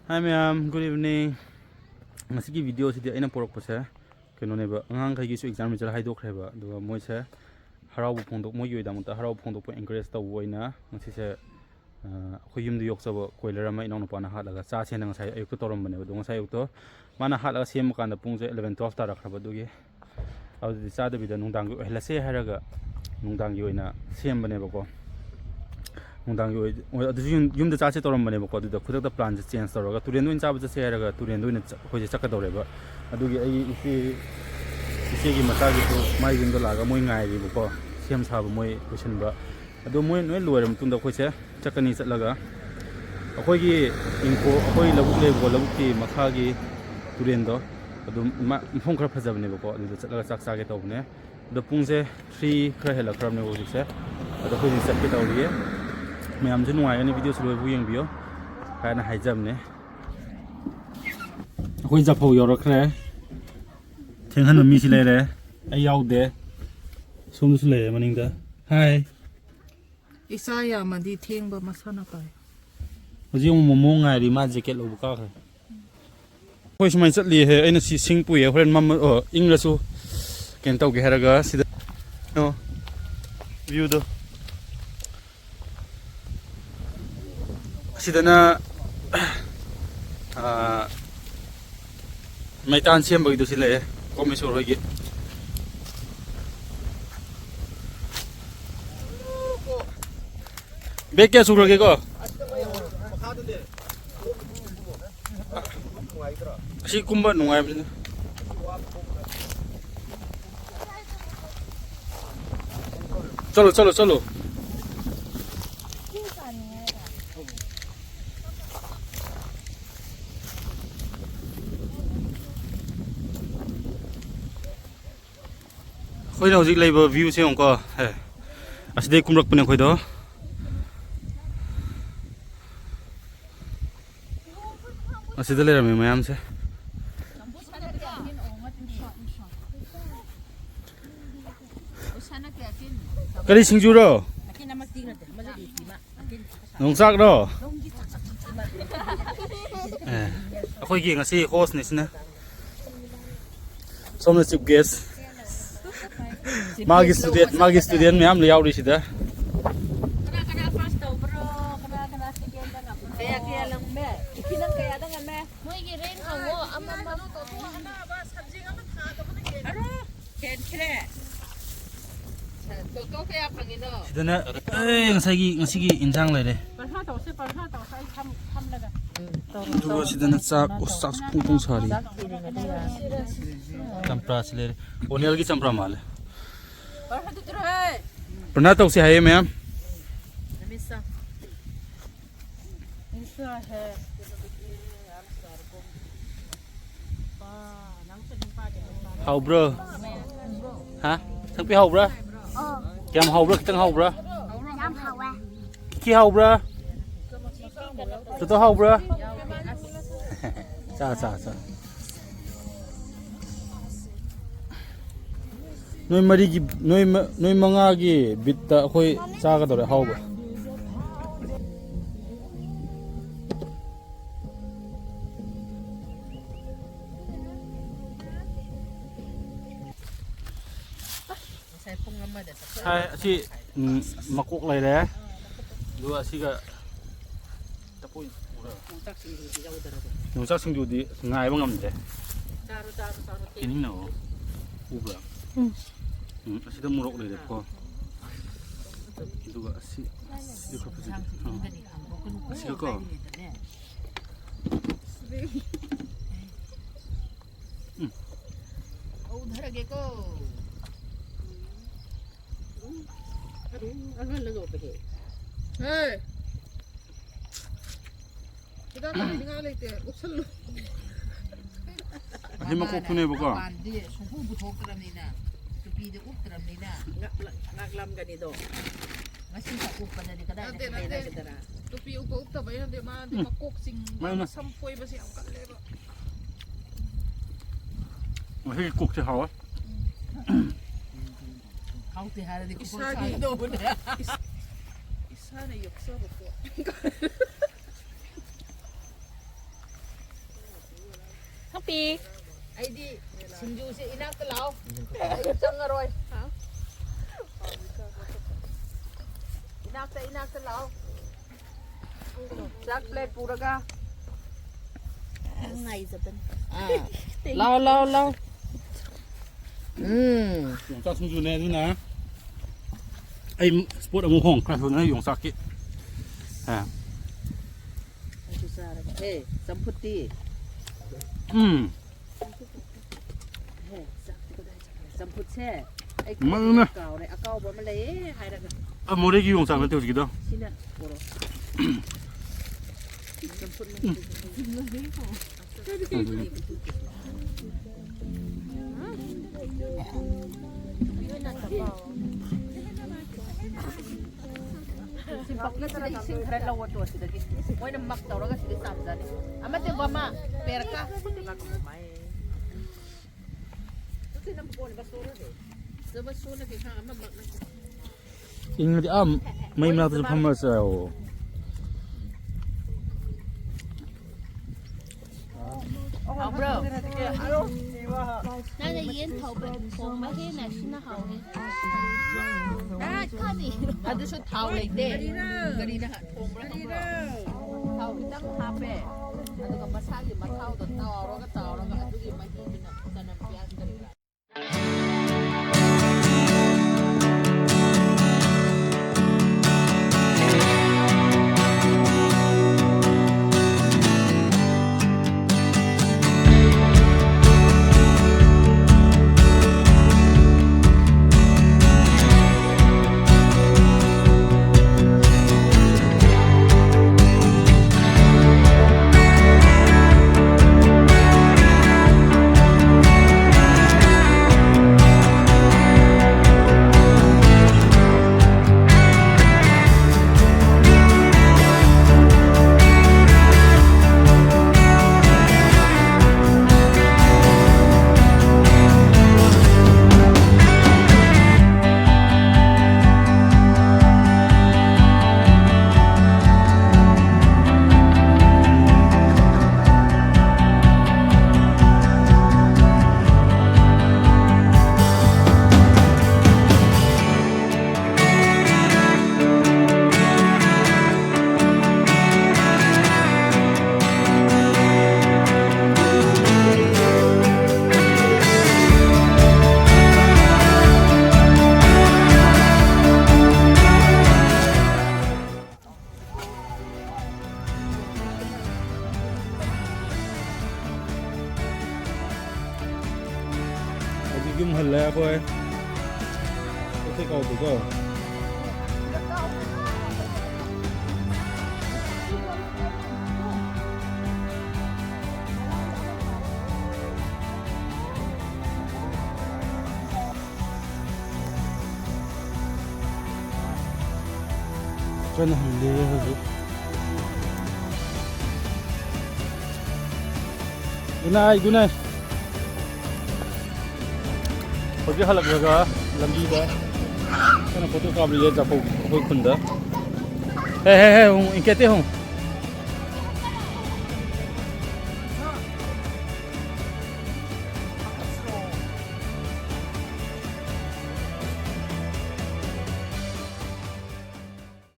Hi ma'am, good evening. Ngasigi video sidi aina porok pase keno neba angang khai gi su exam result haidok khreba duga moi se harau bu phongdok moi yoi damuta harau phongdok po encourage taw oina ngasi se khoi yum du yok sabo koiler ama inong pa na halaga cha se nang sai ayuk to torom bane du ngasai ayuk to mana halaga sem kan da pung je 11 12 ta rakhaba dugi audi cha da bi da nungdang gu hela se haraga nungdang gi oina sem bane bako nungdang gi adu yum da cha se torom bane bako du da khudak da plan je change toroga turen duin cha ba se haraga turen duin khoi je chakka doreba adugi ai isi gi macha gi to mai yum da laga moi ngai ri bako sem sa ba moi question ba adu moi noi loiram tunda khoi se chakani chatlaga akhoi gi inko akhoi labuk le go labuk ki makha gi turen do adu mphong khra phajabne bako adu chatlaga chak cha ge tawne adu pungse 3 khra hela khram ne go se adu khoi ni chat ke tawriye ma'am से नुआय ने video सुलो बुयंग बियो काना high jump ने अखोय जाफौ यौरखरे थेंहन mummy सि लेरे आई यावदे सोम सु ले मनिंगदा हाय इसा या मदी थेंगबा मसाना पाय हजि momo ngairi ma jacket lo buka khre khoi smai chatli he aina si singpu ye horen mam ingra su ken taw ge heraga sida no view do sidana maitan sem bagi do sile komisor hogi beke suroge ko si kumba nungai bne chalo chalo chalo khoi no jik leiba view se ong ko he asde kumrak pune khoi do aside le rame mayam se kari singju ro nongsak ro akhoi gi ngasi host ni sina somna chief guest magi student me am le yaw ri sida kana first to bro kana second da kaya lang me ikinang kaya da nga me moi gi rain hawo amma to ana ba sabji nga tha to ne aro ken kre to kaya pangino sidana ngasi gi injang le re parha to sai tham laga to sidana chak pung pung sari champra sile onel gi champra mal pernah tahu si hai ma'am namisa hai hau bro hả Shangpi hau bro kem hau bro kitang hau bro ki hau bro to hau bro cha noi mari gi noi manga gi bitta khoi cha ga dore hau ba sai pung amma da hai asi makok lai le du asi ga tapoi ura nungsak singju di ngai ba ngam de taru ini no ubra asida murok le ko duga asi ko pasi asi ko उधर गे को अगल लगो पे हे इधर निगा लेते उछल लो asi makok tune ba ko बांधे सुहु बुथोक तरमनीना तुपी दे उप तरमनीना ngaklam gani do ngasi sa ku pa ni kada na kada tupi upa up ta bayan de ma de makok sing sampoi ba si ang kalero asi kok se hau hau te hara de ku sa do na isa na yokso ko ปีก ไอ้ดิชินยูสิอินักตะเหลาจังอร่อยอินักตะเหลาจักเปลดปูระกา ข้างในจะเป็น เรา用炸葱就那是呢，哎，sport 我红，看说那用啥给，哎， เฮ้สัมพุทธี 嗯， เฮ้สัมพุทแช่ไอ้ 没有呢， เก่าเลยเอาเก่าบ่มาเลยให้ได้กัน 啊，没得给用啥个丢这个的， ชิ้นน่ะโอ้โหสัมพุทสิปักนี่จะได้สิ่งเคล็ดลับตัวสิเด็กวันนี้มักตัวเราก็สิได้สามจานอามาเต็มบ้ามาเปรก้านักไม่ที่น้ำปนบาสูเลยจะบาสูเลยที่ข้างอามามักนะ 因为啊，没那是他们是哦， เอาเบอร์ 那个烟头被红了，黑奶是那好的。啊，看你。 อันนี้ชุดเท้าเลยเด็กกระดิ่งนะฮะทงแล้วก็เบอร์เท้าที่ตั้งฮาเป้อันนี้ก็มาสร้างที่มาเท้าต่อเท้าแล้วก็เท้าแล้วก็อันนี้มาที่เป็นกันน้ำยากันเลย 用很来回，这最高不够。 真的很厉害。Good night, good night. Pagi halak jaga lambi dah. Kana foto kamera je japo khoi khunda. Hey hey hey, ingkete hong.